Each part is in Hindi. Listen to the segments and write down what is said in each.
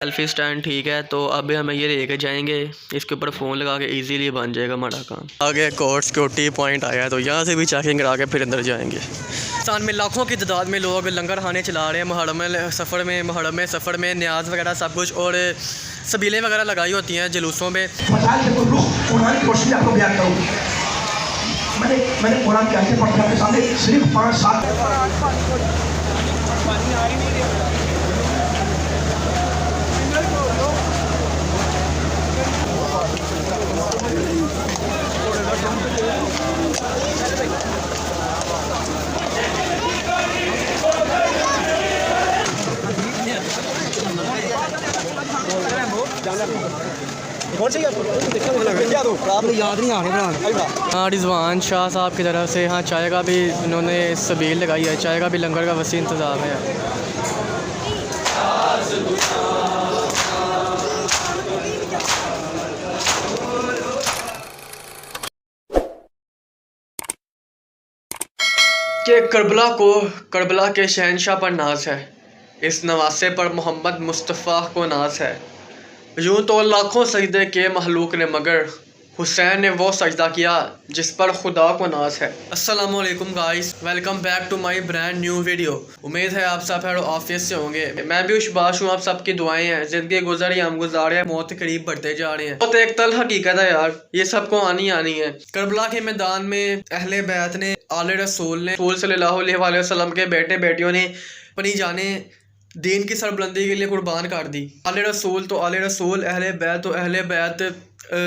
सेल्फी स्टैंड ठीक है, तो अब हमें ये लेके जाएंगे। इसके ऊपर फ़ोन लगा के इजीली बन जाएगा हमारा काम। आगे कोर्ट सिक्योरिटी पॉइंट आया है, तो यहाँ से भी चेकिंग करा के फिर अंदर जाएंगे। पाकिस्तान में लाखों की तादाद में लोग लंगर खाने चला रहे हैं। मुहर्रम सफ़र में न्याज वगैरह सब कुछ और सबीलें वगैरह लगाई होती हैं जुलूसों में। मैंने कुरान की आयतें पढ़कर आपके सामने सिर्फ 5-7 हाँ, रिजवान शाह साहब की तरफ से हाँ चाय का भी इन्होंने सबील लगाई है। चाय का भी लंगर का वसी इंतज़ाम है। कि करबला के शहनशाह पर नाज है, इस नवासे पर मोहम्मद मुस्तफ़ा को नाज है। यूँ तो लाखों सजदे किए महलूक ने, मगर हुसैन ने वो सजदा किया जिस पर खुदा को नाज है। अस्सलाम वालेकुम guys, welcome back to my brand new video. उम्मीद है आप सब ऑफिस से होंगे। मैं भी उशबाश हूँ, आप सबकी दुआएं हैं। ज़िंदगी गुजर ही हम गुजार रहे हैं, मौत के करीब बढ़ते जा रहे हैं। तो एक तल हकीकत है यार, ये सबको आनी है। करबला के मैदान में अहले बैत ने, आले रसूल सल्लल्लाहु अलैहि वसल्लम के बेटे बेटियों ने अपनी जाने दीन की सरबुलंदी के लिए कुर्बान कर दी। आले रसूल, अहले बैत तो अहले बैत,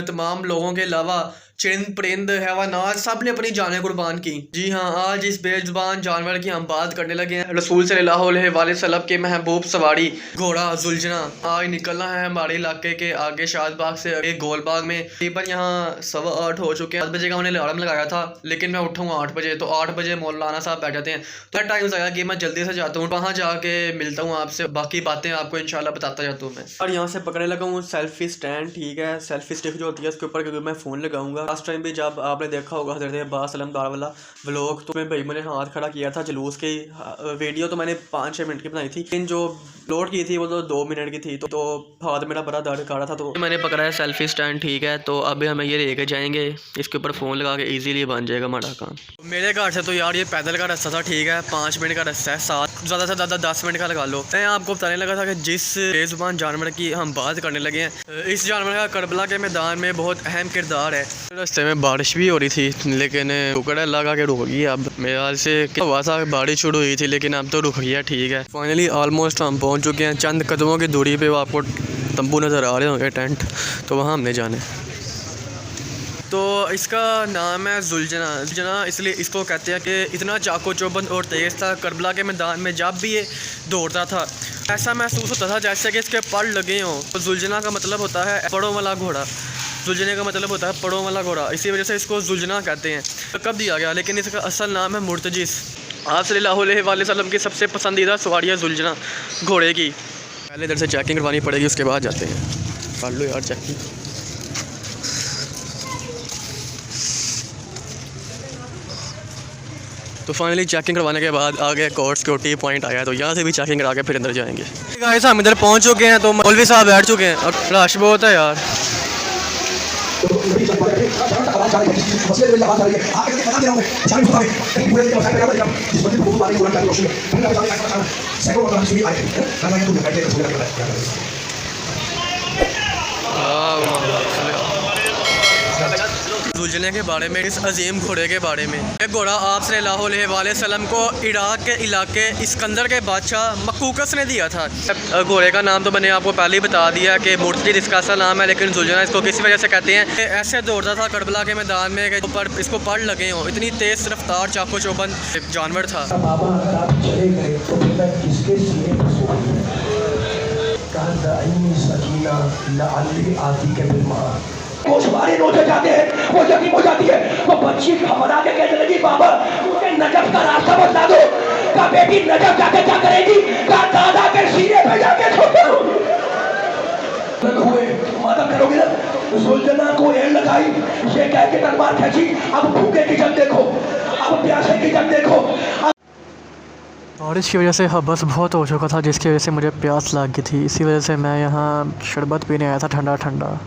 तमाम लोगों के अलावा चरिंद परिंद हैवानात सब ने अपनी जानें कुर्बान की। जी हाँ, आज इस बेजुबान जानवर की हम बात करने लगे हैं। रसूल सल्लल्लाहु अलैहि वसल्लम के महबूब सवारी घोड़ा जुल्जना आज निकलना है हमारे इलाके के आगे शादबाग से एक गोलबाग में। तकरीबन यहाँ 8:15 हो चुके हैं। 10 बजे का उन्हें अलार्म लगाया था, लेकिन मैं उठूँगा 8 बजे। तो 8 बजे मौलाना साहब बैठ जाते हैं, तो टाइम लगा कि मैं जल्दी से जाता हूँ, वहाँ जाके मिलता हूँ आपसे। बाकी बातें आपको इंशाल्लाह बताता जाता हूँ मैं। और यहाँ से पकड़ने लगा हूँ सेल्फी स्टैंड ठीक है। सेल्फी स्टिक जो होती है उसके ऊपर क्योंकि मैं फ़ोन लगाऊंगा। लास्ट टाइम भी जब आपने देखा होगा हज़रत अब्बास सल्लल्लाहु वाला व्लॉग, तो मैं भाई मैंने हाथ खड़ा किया था जुलूस की वीडियो, तो मैंने 5-6 मिनट की बनाई थी, लेकिन जो अपलोड की थी वो तो 2 मिनट की थी। तो हाथ मेरा बड़ा दर्द कर रहा था, तो मैंने पकड़ा है सेल्फी स्टैंड ठीक है। तो अब हमें ये लेके जाएंगे, इसके ऊपर फ़ोन लगा के ईजीली बन जाएगा हमारा काम। मेरे घर से तो यार ये पैदल का रास्ता था ठीक है, 5 मिनट का रास्ता है, 7 ज़्यादा से ज़्यादा 10 मिनट का लगा लो। मैं आपको बताने लगा था कि जिस बेजुबान जानवर की हम बात करने लगे हैं, इस जानवर का करबला के मैदान में बहुत अहम किरदार है। रास्ते में बारिश भी हो रही थी, लेकिन रुकड़ा लगा के रुक गई। अब मेरे हाल से हुआ था बारिश शुरू हुई थी, लेकिन अब तो रुक गया ठीक है। फाइनली ऑलमोस्ट हम पहुंच चुके हैं। चंद कदमों की दूरी पे आपको तंबू नज़र आ रहे होंगे, टेंट, तो वहाँ हमने जाने। तो इसका नाम है जुल्जना, इसलिए इसको कहते हैं कि इतना चाको चौबंद और तेज़ था। करबला के मैदान में जब भी ये दौड़ता था ऐसा महसूस होता था जैसे कि इसके पर लगे हों। तो जुल्जना का मतलब होता है पड़ों वाला घोड़ा। जुल्जने का मतलब होता है पड़ों वाला घोड़ा, इसी वजह से इसको जुल्जना कहते हैं। तो कब दिया गया, लेकिन इसका असल नाम है मुर्तजिस। आप सल्लल्लाहु अलैहि वसल्लम की सबसे पसंदीदा सवारी है जुल्जना घोड़े की। पहले इधर से चेकिंग करवानी पड़ेगी, उसके बाद जाते हैं। कर लो यार चेकिंग। तो फाइनली चेकिंग करवाने के बाद आगे कोर्ट सिक्योरिटी पॉइंट आया है, तो यहाँ से भी चेकिंग करा के फिर अंदर जाएंगे। गाइस हम इधर पहुँच चुके हैं, तो मौलवी साहब बैठ चुके हैं और रश बहुत है यार। जुल्जने के बारे में, इस अजीम घोड़े के बारे में। एक घोड़ा आप सल्लल्लाहु अलैहि वसल्लम को इराक के इलाके इस्कंदर के बादशाह मकूकस ने दिया था। घोड़े का नाम तो मैंने आपको पहले ही बता दिया कि मुर्तजिस इसका असल नाम है, लेकिन जुल्जना इसको किसी वजह से कहते हैं। ऐसे दौड़ता था करबला के मैदान में कि ऊपर इसको पड़ लगे हों, इतनी तेज़ रफ्तार चाको चौबंद जानवर था। वो हमारे रोजे जाते हैं, वो यकीन हो जाती है। वो बच्ची घबरा के कहने लगी, बाबा मुझे नजफ का रास्ता बता दो। का बेटी नजफ जाके क्या करेगी? का दादा के सीने पे जाके हुए माता करोगे ना। जुल्जना को एड़ लगाई, ये कह के तलवार खींची। अब भूखे की जंग देखो, अब प्यासे की जंग देखो। बारिश की वजह से हबस बहुत हो चुका था, जिसकी वजह से मुझे प्यास लग गई थी। इसी वजह से मैं यहाँ शरबत पीने आया था ठंडा ठंडा।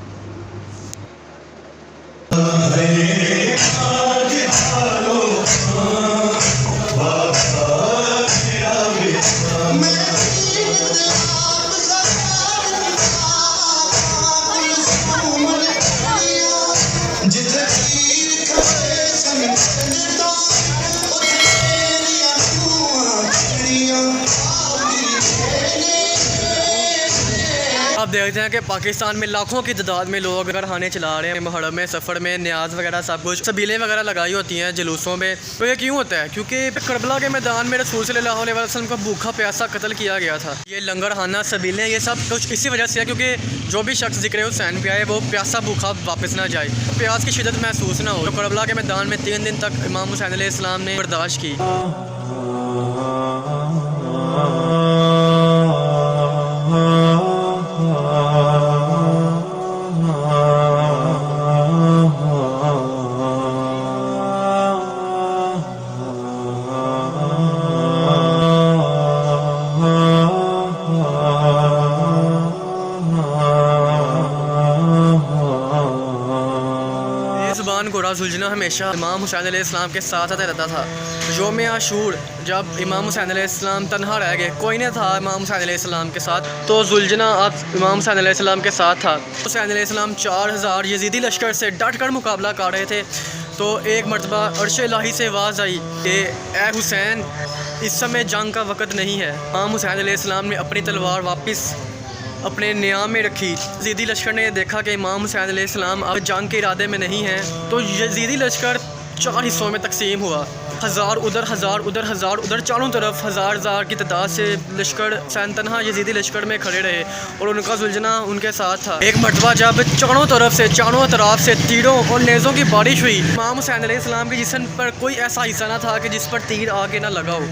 आप देखते हैं कि पाकिस्तान में लाखों की तादाद में लोग अगर खाने चला रहे हैं मुहर्रम में, सफ़र में, न्याज वगैरह सब कुछ, सबीलें वगैरह लगाई होती हैं जुलूसों में। तो ये क्यों होता है? क्योंकि करबला के मैदान में रसूल सल्लल्लाहु अलैहि वसल्लम का भूखा प्यासा कत्ल किया गया था। ये लंगर खाना, सबीलें, ये सब कुछ इसी वजह से है क्योंकि जो भी शख्स ज़िक्र हुसैन पे आए वो प्यासा भूखा वापस ना जाए, प्यास की शिद्दत महसूस ना हो। तो करबला के मैदान में 3 दिन तक इमाम हुसैन अलैहिस्सलाम ने बर्दाश्त की। घोड़ा सुलझना हमेशा इमाम हुसैन अलैहिस्सलाम के साथ रहता था। यौम आशूर जब इमाम हुसैन अलैहिस्सलाम तन्हा रह गए, कोई नहीं था इमाम हुसैन अलैहिस्सलाम के साथ, तो जुलझना अब इमाम हुसैन अलैहिस्सलाम के साथ था। हुसैन अलैहिस्सलाम 4000 यजीदी लश्कर से डट कर मुकाबला कर रहे थे। तो एक मरतबा अर्श इलाही से आवाज़ आई कि ए हुसैन, इस समय जंग का वक़्त नहीं है। इमाम हुसैन अलैहिस्सलाम ने अपनी तलवार वापस अपने नियाम में रखी। यजीदी लश्कर ने देखा कि इमाम हुसैन अलैहिस्सलाम अब जंग के इरादे में नहीं हैं, तो यजीदी लश्कर 4 हिस्सों में तकसीम हुआ। 1000 उधर, 1000 उधर, 1000 उधर, चारों तरफ 1000 की तादाद से लश्कर हुसैन तन्हा यजीदी लश्कर में खड़े रहे और उनका सुलझना उनके साथ था। एक मरतबा जब चारों तरफ से, चारों अतराफ से तीरों और नेज़ों की बारिश हुई, इमाम हुसैन अलैहिस्सलाम के जिस्म पर कोई ऐसा हिस्सा ना था कि जिस पर तीर आके ना लगा हो।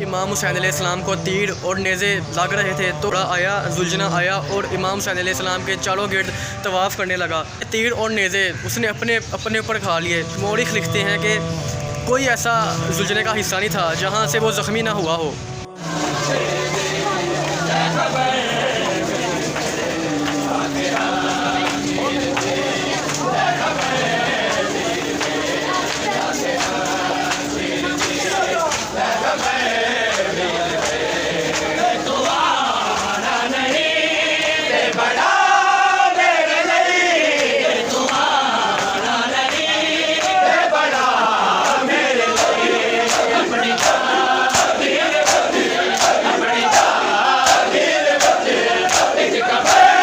इमाम हुसैन अलैहिस्सलाम को तीर और नेज़े लग रहे थे तो आया, जुलझना आया और इमाम हुसैन अलैहिस्सलाम के चारों गिर्द तवाफ़ करने लगा। तीर और नेज़े उसने अपने ऊपर खा लिए। मौरिख लिखते हैं कि कोई ऐसा जुलझने का हिस्सा नहीं था जहाँ से वो ज़ख्मी ना हुआ हो।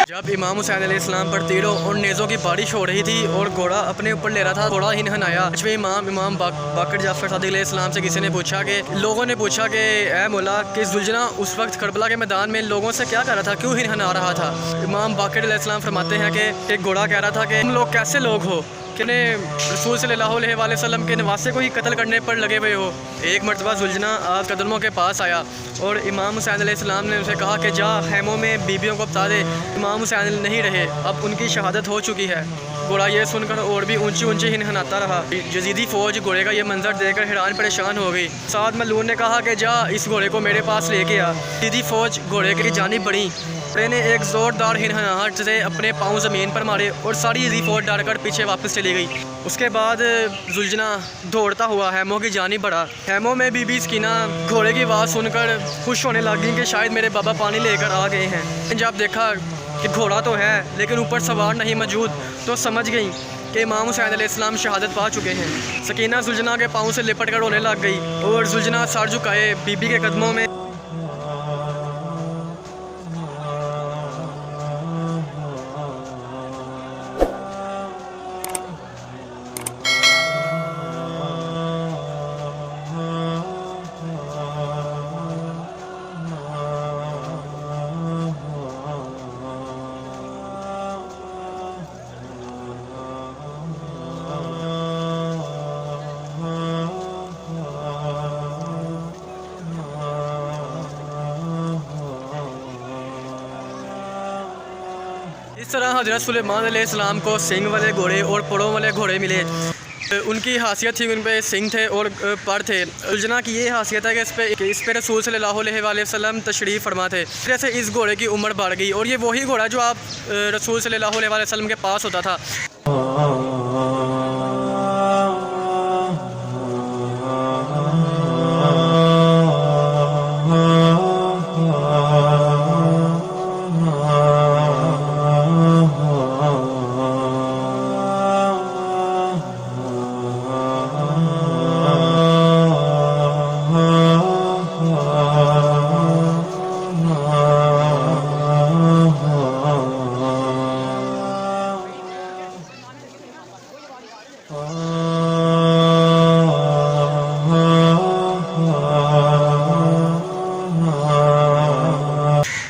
जब इमाम हुसैन अलैहिस्सलाम पर तीरों और नेज़ों की बारिश हो रही थी और घोड़ा अपने ऊपर ले रहा था, घोड़ा हिनहनाया। इमाम बाकर जाफर सादिक अलैहिस्सलाम से किसी ने पूछा कि लोगों ने पूछा कि ए मौला कि जुलझना उस वक्त करबला के मैदान में लोगों से क्या कह रहा था, क्यों हिनहना रहा था? इमाम बाकर अलैहिस्सलाम फरमाते हैं कि एक घोड़ा कह रहा था कि तुम लोग कैसे लोग हो कि रसूल सल्लल्लाहु अलैहि वसल्लम के नवासे को ही कत्ल करने पर लगे हुए हो। एक मरतबा जुलझना आप कदमों के पास आया और इमाम हुसैन अलैहिस्सलाम ने उनसे कहा कि जा खैमों में बीबियों को बता दे इमाम हुसैन नहीं रहे, अब उनकी शहादत हो चुकी है। घोड़ा ये सुनकर और भी ऊंची ऊंची हिनहनाता रहा। यजीदी फ़ौज घोड़े का ये मंजर देखकर हैरान परेशान हो गई। साद मलून ने कहा कि जा इस घोड़े को मेरे पास लेके आ। यजीदी फ़ौज घोड़े की जानिब बढ़ी। घोड़े ने एक ज़ोरदार हिनहनाहट से अपने पाँव ज़मीन पर मारे और सारी यजीदी फ़ौज डर कर पीछे वापस चली गई। उसके बाद जुलझना दौड़ता हुआ हैमों की जानिब बढ़ा। हैमों में बीबी सकीना घोड़े की आवाज़ सुनकर खुश होने लगी कि शायद मेरे बाबा पानी लेकर आ गए हैं। जब देखा कि घोड़ा तो है लेकिन ऊपर सवार नहीं मौजूद तो समझ गई कि इमाम हुसैन अलैहिस्सलाम शहादत पा चुके हैं। सकीना जुलजना के पाँव से लिपट कर रोने लग गई और जुलजना सर झुकाए बीबी के कदमों में इस तरह हज़रत सुलेमान अलैहिस्सलाम को सिंग वाले घोड़े और पड़ों वाले घोड़े मिले। उनकी हासियत थी उन पे सिंग थे और पर थे। जुलजना की ये हासियत है कि इस पे रसूल सल्लल्लाहु अलैहि वसल्लम तशरीफ़ फरमा थे। जैसे इस घोड़े की उम्र बढ़ गई और ये वही घोड़ा जो आप रसूल सल्लल्लाहु अलैहि वसल्लम के पास होता था।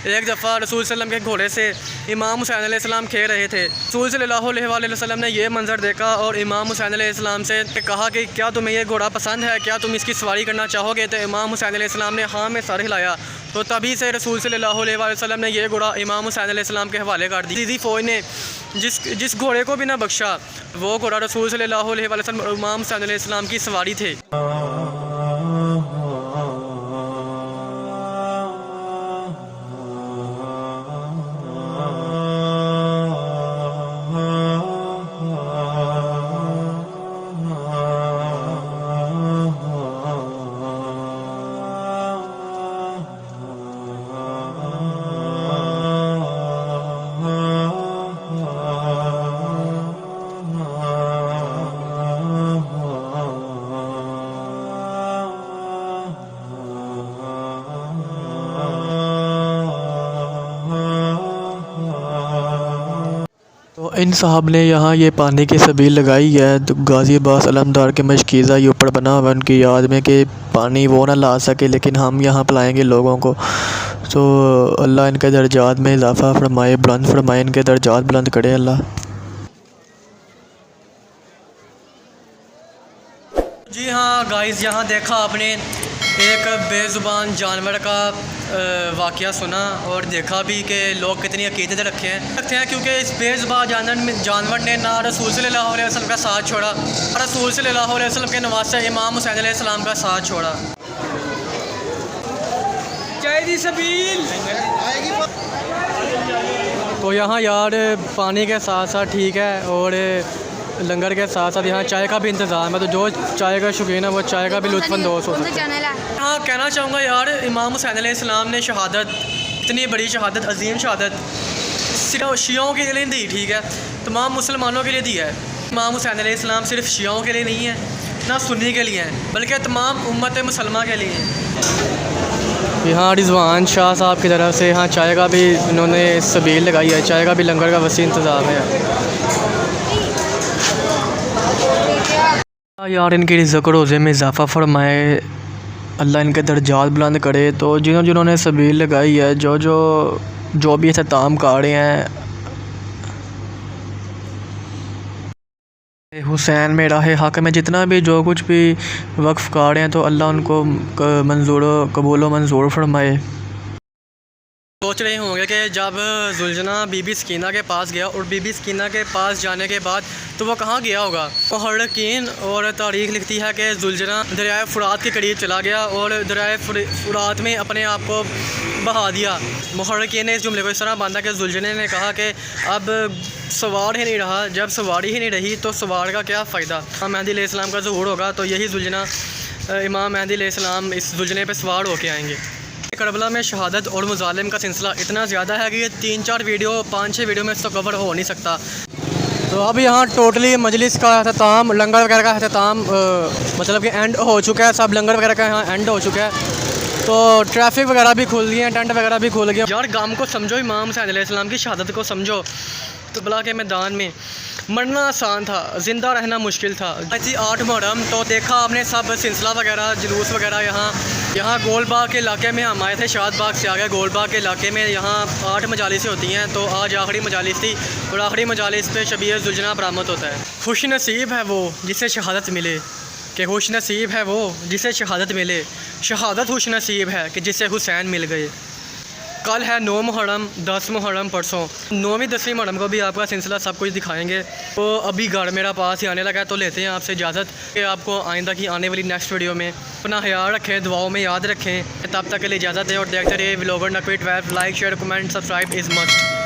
एक दफ़ा रसूल सल्लम के घोड़े से इमाम हुसैन अलैहिस्सलाम खेल रहे थे। रसूल सल्लल्लाहु अलैहि वसल्लम ने यह मंजर देखा और इमाम हुसैन अलैहिस्सलाम से कहा कि क्या तुम्हें यह घोड़ा पसंद है, क्या तुम इसकी सवारी करना चाहोगे? तो इमाम हुसैन अलैहिस्सलाम ने हाँ में सर हिलाया। तो तभी से रसूल सल्लल्लाहु अलैहि वसल्लम ने यह घोड़ा इमाम हुसैन अलैहिस्सलाम के हवाले कर दी। दीदी फ़ौज ने जिस घोड़े को भी ना बख्शा, वो घोड़ा रसूल सल्लल्लाहु अलैहि वसल्लम इमाम हुसैन अलैहिस्सलाम की सवारी थे। तो इन साहब ने यहाँ ये पानी की सबील लगाई है। तो गाज़ी अब्बास अलमदार के मशकीज़ा ये ऊपर बना हुआ है उनकी याद में कि पानी वो ना ला सके, लेकिन हम यहाँ पिलाएंगे लोगों को। तो अल्लाह इनके दर्जात में इजाफ़ा फरमाए, बुलंद फरमाए, इनके दर्जात बुलंद करे अल्लाह। जी हाँ गाइस, यहाँ देखा आपने एक बेज़ुबान जानवर का वाक़या सुना और देखा भी कि लोग कितनी अक़ीदत रखते हैं क्योंकि इस बेज़ुबान जानवर ने ना रसूल सल्लल्लाहु अलैहि वसल्लम का साथ छोड़ा, रसूल सल्लल्लाहु अलैहि वसल्लम के नवासे इमाम हुसैन अलैहिस्सलाम का साथ छोड़ा। जय सबील। तो यहाँ यार पानी के साथ साथ ठीक है और लंगर के साथ साथ यहाँ चाय का भी इंतज़ाम है। तो जो चाय का शौकीन है वो चाय का भी लुत्फ़अंदोज़ हो सकता है। हाँ, कहना चाहूँगा यार, इमाम हुसैन अलैहिस्सलाम ने शहादत, इतनी बड़ी शहादत, अजीम शहादत सिर्फ शियों के लिए नहीं दी, ठीक है, तमाम मुसलमानों के लिए दी है। इमाम हुसैन अलैहिस्सलाम सिर्फ शियों के लिए नहीं है, ना सुन्नी के लिए है, बल्कि तमाम उम्मत मुसलमा के लिए है। यहाँ रिजवान शाह साहब की तरफ से यहाँ चाय का भी इन्होंने सबील लगाई है, चाय का भी लंगर का वसी इंतज़ाम है। यार इनकी रिज़्क़ और रोज़े में इजाफ़ा फरमाए, अल्लाह इनके दर्जात बुलंद करे। तो जिन्होंने सबील लगाई है, जो भी इख्तिताम कर रहे हैं, हुसैन में राह हक़ में जितना भी जो कुछ भी वक्फ़ कर रहे हैं, तो अल्लाह उनको कबूल मंजूर फरमाए। सोच रहे होंगे कि जब जुलजना बीबी सकीना के पास गया और बीबी सकीना के पास जाने के बाद तो वो कहाँ गया होगा। मुहर्रिकीन और तारीख़ लिखती है कि जुलजना दरियाए फ़ुरात के करीब चला गया और दरियाए फ़ुरात में अपने आप को बहा दिया। मुहर्रिकीन ने इस जुमले को इस तरह बांधा कि जुलजने ने कहा कि अब सवार ही नहीं रहा, जब सवारी ही नहीं रही तो सवार का क्या फ़ायदा। इमाम मेहदी अलैहिस्सलाम का ज़हूर होगा तो यही जुलजना, इमाम मेहदी अलैहिस्सलाम इस जुलजने पर सवार होके आएंगे। करबला में शहादत और मुजालिम का सिलसिला इतना ज़्यादा है कि ये 3-4 वीडियो 5-6 वीडियो में इसको कवर हो नहीं सकता। तो अब यहाँ टोटली मजलिस का अख्ताम, लंगर वगैरह का अख्ताम मतलब कि एंड हो चुका है। सब लंगर वगैरह का यहाँ एंड हो चुका है। तो ट्रैफिक वगैरह भी खुल गई है, टेंट वगैरह भी खुल गए। यार गाम को समझो, इमाम हुसैन अलैहिस्सलाम की शहादत को समझो। करबला के मैदान में मरना आसान था, ज़िंदा रहना मुश्किल था। जी 8 मुहर्रम तो देखा आपने सब सिलसिला वगैरह, जुलूस वगैरह। यहाँ गोलबाग के इलाके में हम आए थे, शादबाग से आ गए गोलबाग के इलाके में। यहाँ 8 मजालिसें होती हैं, तो आज आखिरी मजालिस थी और आखिरी मजालिस पे शबीर जुलजना बरामद होता है। खुश नसीब है वो जिसे शहादत मिले, कि खुश नसीब है वो जिसे शहादत मिले। शहादत खुश नसीब है कि जिसे हुसैन मिल गए। कल है 9 मुहर्रम, 10 मुहर्रम परसों, 9वीं 10वीं मुहर्रम को भी आपका सिलसिला सब कुछ दिखाएंगे। तो अभी घर मेरा पास ही आने लगा है, तो लेते हैं आपसे इजाज़त कि आपको आइंदा की आने वाली नेक्स्ट वीडियो में अपना ख्याल रखें, दुआओं में याद रखें। तब तक के लिए इजाज़त है और देखते रहिए vlogger Naqvi 12। Like share comment subscribe is must.